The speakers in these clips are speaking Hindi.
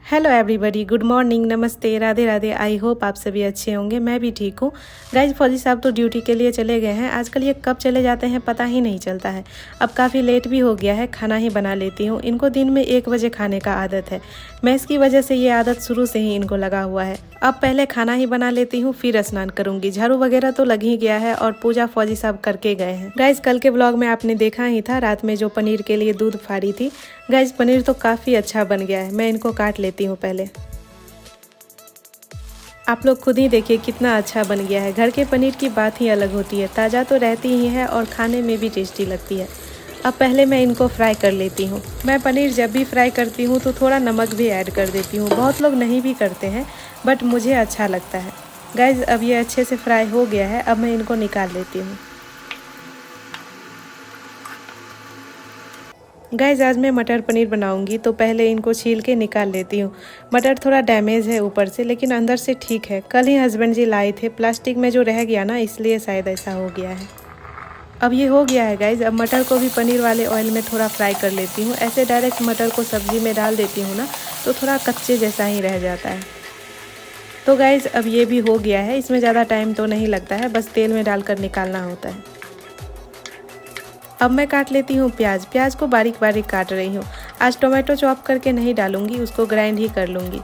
हेलो एवरीबॉडी, गुड मॉर्निंग, नमस्ते, राधे राधे। आई होप आप सभी अच्छे होंगे। मैं भी ठीक हूँ। गाइज, फौजी साहब तो ड्यूटी के लिए चले गए हैं। आजकल ये कब चले जाते हैं पता ही नहीं चलता है। अब काफ़ी लेट भी हो गया है, खाना ही बना लेती हूँ। इनको दिन में 1 बजे खाने का आदत है। मैं इसकी वजह से ये आदत शुरू से ही इनको लगा हुआ है। अब पहले खाना ही बना लेती हूँ, फिर स्नान करूँगी। झाड़ू वगैरह तो लग ही गया है और पूजा फौजी साहब करके गए हैं। गाइज, कल के ब्लॉग में आपने देखा ही था, रात में जो पनीर के लिए दूध फाड़ी थी। गाइज, पनीर तो काफ़ी अच्छा बन गया है। मैं इनको काट लेती हूँ पहले। आप लोग खुद ही देखिए कितना अच्छा बन गया है। घर के पनीर की बात ही अलग होती है, ताज़ा तो रहती ही है और खाने में भी टेस्टी लगती है। अब पहले मैं इनको फ्राई कर लेती हूँ। मैं पनीर जब भी फ्राई करती हूँ तो थोड़ा नमक भी ऐड कर देती हूँ। बहुत लोग नहीं भी करते हैं, बट मुझे अच्छा लगता है। गाइज, अब ये अच्छे से फ्राई हो गया है। अब मैं इनको निकाल लेती हूँ। गाइज, आज मैं मटर पनीर बनाऊंगी तो पहले इनको छील के निकाल लेती हूँ। मटर थोड़ा डैमेज है ऊपर से, लेकिन अंदर से ठीक है। कल ही हस्बैंड जी लाए थे, प्लास्टिक में जो रह गया ना, इसलिए शायद ऐसा हो गया है। अब ये हो गया है गाइज। अब मटर को भी पनीर वाले ऑयल में थोड़ा फ्राई कर लेती हूँ। ऐसे डायरेक्ट मटर को सब्जी में डाल देती हूँ ना, तो थोड़ा कच्चे जैसा ही रह जाता है। तो गाइज, अब ये भी हो गया है। इसमें ज़्यादा टाइम तो नहीं लगता है, बस तेल में डालकर निकालना होता है। अब मैं काट लेती हूँ प्याज। प्याज को बारीक बारीक काट रही हूँ। आज टोमेटो चॉप करके नहीं डालूंगी, उसको ग्राइंड ही कर लूँगी।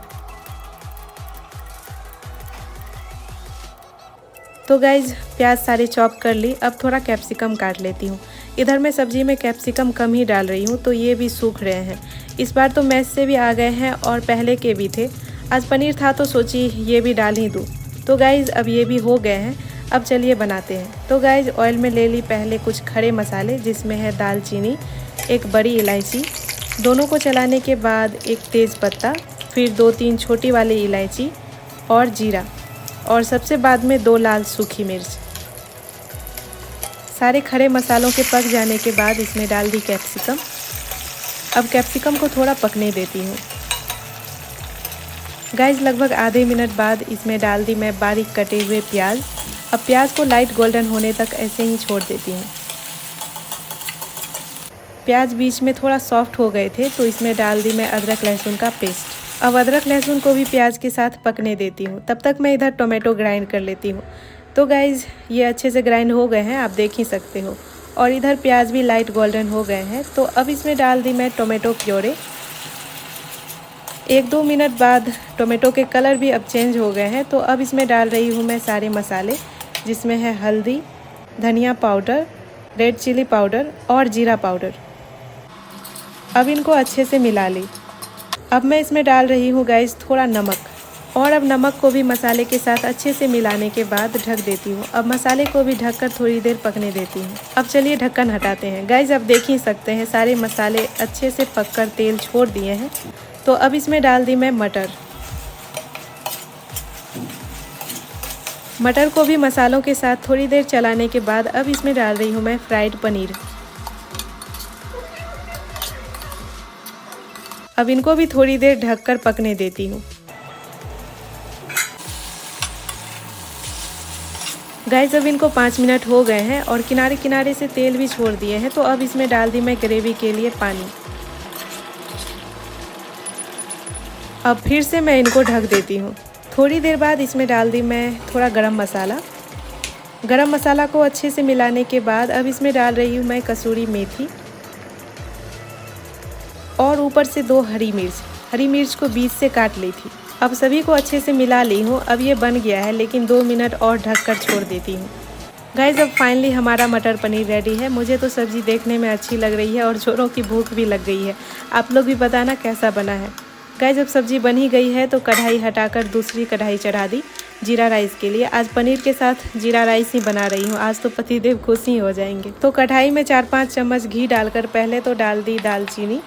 तो गाइज, प्याज सारी चॉप कर ली। अब थोड़ा कैप्सिकम काट लेती हूँ। इधर मैं सब्जी में कैप्सिकम कम ही डाल रही हूँ, तो ये भी सूख रहे हैं। इस बार तो मैच से भी आ गए हैं और पहले के भी थे। आज पनीर था तो सोची ये भी डाल ही दूँ। तो गाइज, अब ये भी हो गए हैं। अब चलिए बनाते हैं। तो गाइज, ऑयल में ले ली पहले कुछ खड़े मसाले, जिसमें है दालचीनी, एक बड़ी इलायची। दोनों को चलाने के बाद एक तेज़ पत्ता, फिर 2-3 छोटी वाली इलायची और जीरा, और सबसे बाद में 2 लाल सूखी मिर्च। सारे खड़े मसालों के पक जाने के बाद इसमें डाल दी कैप्सिकम। अब कैप्सिकम को थोड़ा पकने देती हूँ। गाइज, लगभग आधे मिनट बाद इसमें डाल दी मैं बारीक कटे हुए प्याज। अब प्याज को लाइट गोल्डन होने तक ऐसे ही छोड़ देती हूँ। प्याज बीच में थोड़ा सॉफ्ट हो गए थे, तो इसमें डाल दी मैं अदरक लहसुन का पेस्ट। अब अदरक लहसुन को भी प्याज के साथ पकने देती हूँ। तब तक मैं इधर टोमेटो ग्राइंड कर लेती हूँ। तो गाइज, ये अच्छे से ग्राइंड हो गए हैं, आप देख ही सकते हो। और इधर प्याज भी लाइट गोल्डन हो गए हैं। तो अब इसमें डाल दी मैं टोमेटो प्योरे। 1-2 मिनट बाद टोमेटो के कलर भी अब चेंज हो गए हैं। तो अब इसमें डाल रही हूँ मैं सारे मसाले, जिसमें है हल्दी, धनिया पाउडर, रेड चिली पाउडर और जीरा पाउडर। अब इनको अच्छे से मिला ली। अब मैं इसमें डाल रही हूँ गाइस थोड़ा नमक, और अब नमक को भी मसाले के साथ अच्छे से मिलाने के बाद ढक देती हूँ। अब मसाले को भी ढककर थोड़ी देर पकने देती हूँ। अब चलिए ढक्कन हटाते हैं। गाइस, अब देख ही सकते हैं सारे मसाले अच्छे से पककर तेल छोड़ दिए हैं। तो अब इसमें डाल दी मैं मटर। मटर को भी मसालों के साथ थोड़ी देर चलाने के बाद अब इसमें डाल रही हूँ मैं फ्राइड पनीर। अब इनको भी थोड़ी देर ढककर पकने देती हूँ। गाइस, अब इनको 5 मिनट हो गए हैं और किनारे किनारे से तेल भी छोड़ दिए हैं। तो अब इसमें डाल दी मैं ग्रेवी के लिए पानी। अब फिर से मैं इनको ढक देती हूँ। थोड़ी देर बाद इसमें डाल दी मैं थोड़ा गरम मसाला। गरम मसाला को अच्छे से मिलाने के बाद अब इसमें डाल रही हूँ मैं कसूरी मेथी और ऊपर से 2 हरी मिर्च। हरी मिर्च को बीच से काट ली थी। अब सभी को अच्छे से मिला ली हूँ। अब ये बन गया है, लेकिन 2 मिनट और ढककर छोड़ देती हूँ। गाइस, अब फाइनली हमारा मटर पनीर रेडी है। मुझे तो सब्ज़ी देखने में अच्छी लग रही है और छोरों की भूख भी लग गई है। आप लोग भी बताना कैसा बना है। गाइस, जब सब्ज़ी बन ही गई है तो कढ़ाई हटाकर दूसरी कढ़ाई चढ़ा दी जीरा राइस के लिए। आज पनीर के साथ जीरा राइस ही बना रही हूँ। आज तो पतिदेव खुश ही हो जाएंगे। तो कढ़ाई में 4-5 चम्मच घी डालकर पहले तो डाल दी दालचीनी,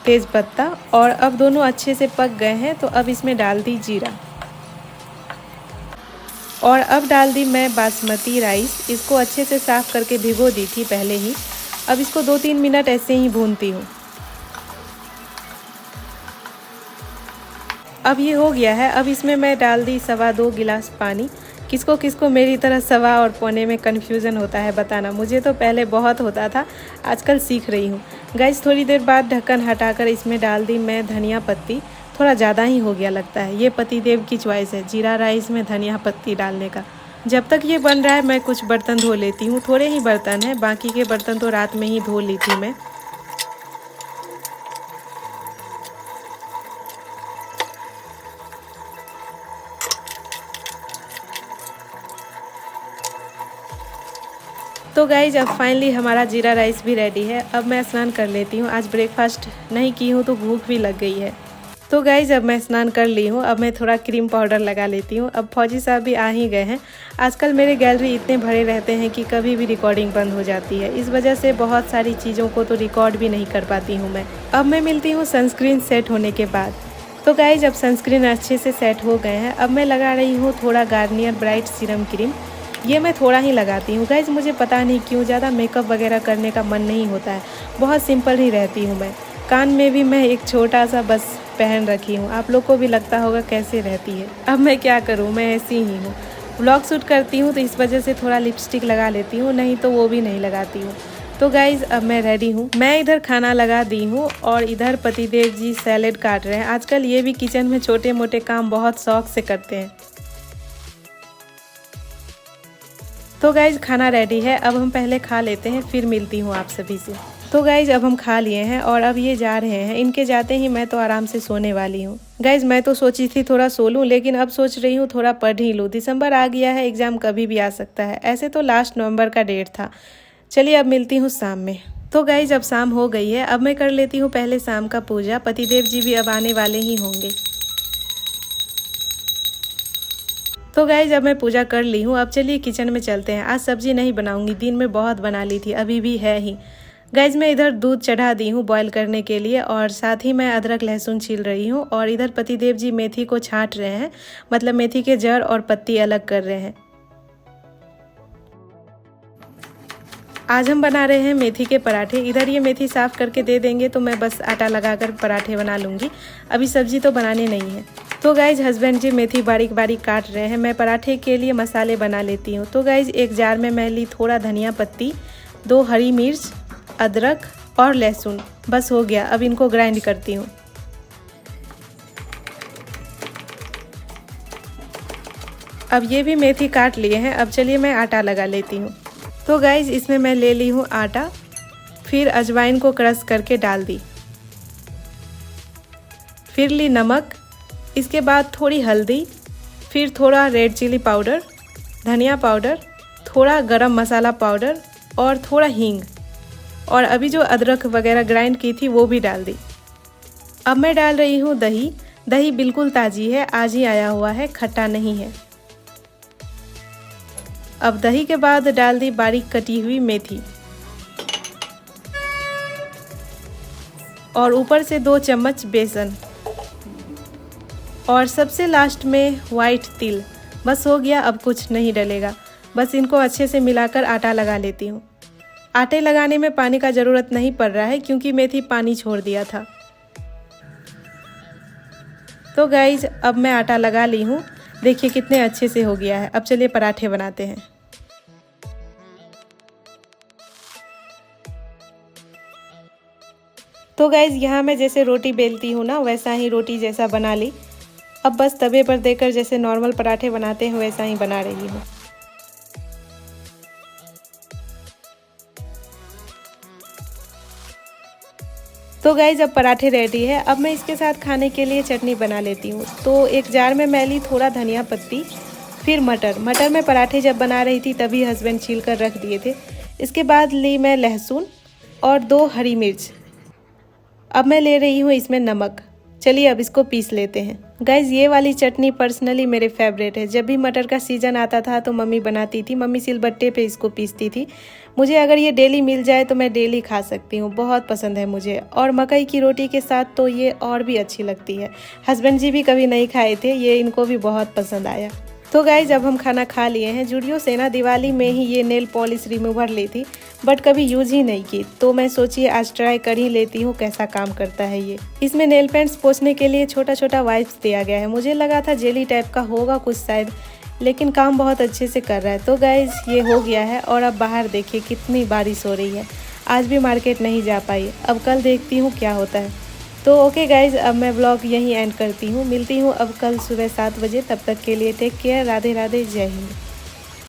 तेज़पत्ता, और अब दोनों अच्छे से पक गए हैं। तो अब इसमें डाल दी जीरा, और अब डाल दी मैं बासमती राइस। इसको अच्छे से साफ़ करके भिगो दी थी पहले ही। अब इसको 2-3 मिनट ऐसे ही भूनती हूँ। अब ये हो गया है। अब इसमें मैं डाल दी 2.25 गिलास पानी। किसको किसको मेरी तरह सवा और पौने में कन्फ्यूज़न होता है बताना। मुझे तो पहले बहुत होता था, आजकल सीख रही हूँ। गाइस, थोड़ी देर बाद ढक्कन हटाकर इसमें डाल दी मैं धनिया पत्ती। थोड़ा ज़्यादा ही हो गया लगता है। ये पतिदेव की चॉइस है जीरा राइस में धनिया पत्ती डालने का। जब तक ये बन रहा है मैं कुछ बर्तन धो लेती हूँ। थोड़े ही बर्तन हैं, बाकी के बर्तन तो रात में ही धो ली थी मैं। तो गाइज अब फाइनली हमारा जीरा राइस भी रेडी है। अब मैं स्नान कर लेती हूँ। आज ब्रेकफास्ट नहीं की हूँ तो भूख भी लग गई है। तो गाइज अब मैं स्नान कर ली हूँ। अब मैं थोड़ा क्रीम पाउडर लगा लेती हूँ। अब फौजी साहब भी आ ही गए हैं। आजकल मेरे गैलरी इतने भरे रहते हैं कि कभी भी रिकॉर्डिंग बंद हो जाती है। इस वजह से बहुत सारी चीज़ों को तो रिकॉर्ड भी नहीं कर पाती हूँ मैं। अब मैं मिलती हूँ सनस्क्रीन सेट होने के बाद। तो गाइज अब सनस्क्रीन अच्छे से सेट हो गए हैं। अब मैं लगा रही हूँ थोड़ा गार्नियर ब्राइट सीरम क्रीम। ये मैं थोड़ा ही लगाती हूँ गाइज, मुझे पता नहीं क्यों ज़्यादा मेकअप वगैरह करने का मन नहीं होता है। बहुत सिंपल ही रहती हूँ मैं। कान में भी मैं एक छोटा सा बस पहन रखी हूँ। आप लोग को भी लगता होगा कैसे रहती है। अब मैं क्या करूँ, मैं ऐसी ही हूँ। व्लॉग शूट करती हूँ तो इस वजह से थोड़ा लिपस्टिक लगा लेती हूँ, नहीं तो वो भी नहीं लगाती हूँ। तो गाइज़ अब मैं रेडी हूँ। मैं इधर खाना लगा दी हूँ और इधर पतिदेव जी सैलेड काट रहे हैं। आजकल ये भी किचन में छोटे मोटे काम बहुत शौक से करते हैं। तो गाइज खाना रेडी है। अब हम पहले खा लेते हैं, फिर मिलती हूँ आप सभी से। तो गाइज अब हम खा लिए हैं और अब ये जा रहे हैं। इनके जाते ही मैं तो आराम से सोने वाली हूँ। गाइज मैं तो सोची थी थोड़ा सो लूँ, लेकिन अब सोच रही हूँ थोड़ा पढ़ ही लूँ। दिसंबर आ गया है, एग्ज़ाम कभी भी आ सकता है। ऐसे तो लास्ट नवंबर का डेट था। चलिए अब मिलती हूँ शाम में। तो गाइज अब शाम हो गई है। अब मैं कर लेती हूँ पहले शाम का पूजा। पतिदेव जी भी अब आने वाले ही होंगे। तो गाइज अब मैं पूजा कर ली हूँ। अब चलिए किचन में चलते हैं। आज सब्जी नहीं बनाऊंगी, दिन में बहुत बना ली थी, अभी भी है ही। गाइज मैं इधर दूध चढ़ा दी हूँ बॉईल करने के लिए और साथ ही मैं अदरक लहसुन छील रही हूँ। और इधर पतिदेव जी मेथी को छांट रहे हैं, मतलब मेथी के जड़ और पत्ती अलग कर रहे हैं। आज हम बना रहे हैं मेथी के पराठे। इधर ये मेथी साफ़ करके दे देंगे तो मैं बस आटा लगाकर पराठे बना लूँगी। अभी सब्जी तो बनानी नहीं है। तो गाइज हस्बैंड जी मेथी बारीक बारीक काट रहे हैं। मैं पराठे के लिए मसाले बना लेती हूँ। तो गाइज एक जार में मैं ली थोड़ा धनिया पत्ती, 2 हरी मिर्च, अदरक और लहसुन। बस हो गया। अब इनको ग्राइंड करती हूँ। अब ये भी मेथी काट लिए हैं। अब चलिए मैं आटा लगा लेती हूँ। तो गाइज इसमें मैं ले ली हूँ आटा, फिर अजवाइन को क्रश करके डाल दी, फिर ली नमक, इसके बाद थोड़ी हल्दी, फिर थोड़ा रेड चिली पाउडर, धनिया पाउडर, थोड़ा गरम मसाला पाउडर और थोड़ा हींग, और अभी जो अदरक वगैरह ग्राइंड की थी वो भी डाल दी। अब मैं डाल रही हूँ दही। दही बिल्कुल ताज़ी है, आज ही आया हुआ है, खट्टा नहीं है। अब दही के बाद डाल दी बारीक कटी हुई मेथी और ऊपर से 2 चम्मच बेसन और सबसे लास्ट में वाइट तिल। बस हो गया, अब कुछ नहीं डलेगा। बस इनको अच्छे से मिलाकर आटा लगा लेती हूँ। आटे लगाने में पानी का ज़रूरत नहीं पड़ रहा है क्योंकि मेथी पानी छोड़ दिया था। तो गाइज अब मैं आटा लगा ली हूँ। देखिए कितने अच्छे से हो गया है। अब चलिए पराठे बनाते हैं। तो गाइज यहाँ मैं जैसे रोटी बेलती हूँ ना, वैसा ही रोटी जैसा बना ली। अब बस तवे पर देकर जैसे नॉर्मल पराठे बनाते हैं वैसा ही बना रही हूँ। तो गाइज अब पराठे रेडी है। अब मैं इसके साथ खाने के लिए चटनी बना लेती हूँ। तो एक जार में मैं ली थोड़ा धनिया पत्ती, फिर मटर में पराठे जब बना रही थी तभी हस्बैंड छील कर रख दिए थे। इसके बाद ली मैं लहसुन और 2 हरी मिर्च। अब मैं ले रही हूँ इसमें नमक। चलिए अब इसको पीस लेते हैं। गाइज ये वाली चटनी पर्सनली मेरे फेवरेट है। जब भी मटर का सीज़न आता था तो मम्मी बनाती थी। मम्मी सिलबट्टे पे इसको पीसती थी। मुझे अगर ये डेली मिल जाए तो मैं डेली खा सकती हूँ, बहुत पसंद है मुझे। और मकई की रोटी के साथ तो ये और भी अच्छी लगती है। हस्बैंड जी भी कभी नहीं खाए थे, ये इनको भी बहुत पसंद आया। तो गाइज अब हम खाना खा लिए हैं। जुडियो से ना दिवाली में ही ये नेल पॉलिश रिमूवर ली थी, बट कभी यूज़ ही नहीं की। तो मैं सोचिए आज ट्राई कर ही लेती हूँ कैसा काम करता है ये। इसमें नेल पेंट्स पोंछने के लिए छोटा छोटा वाइप्स दिया गया है। मुझे लगा था जेली टाइप का होगा कुछ शायद, लेकिन काम बहुत अच्छे से कर रहा है। तो गाइज ये हो गया है। और अब बाहर देखिए कितनी बारिश हो रही है। आज भी मार्केट नहीं जा पाई, अब कल देखती हूँ क्या होता है। तो ओके गाइज, अब मैं ब्लॉग यहीं एंड करती हूँ। मिलती हूँ अब कल सुबह 7 बजे। तब तक के लिए टेक केयर। राधे राधे, जय हिंद।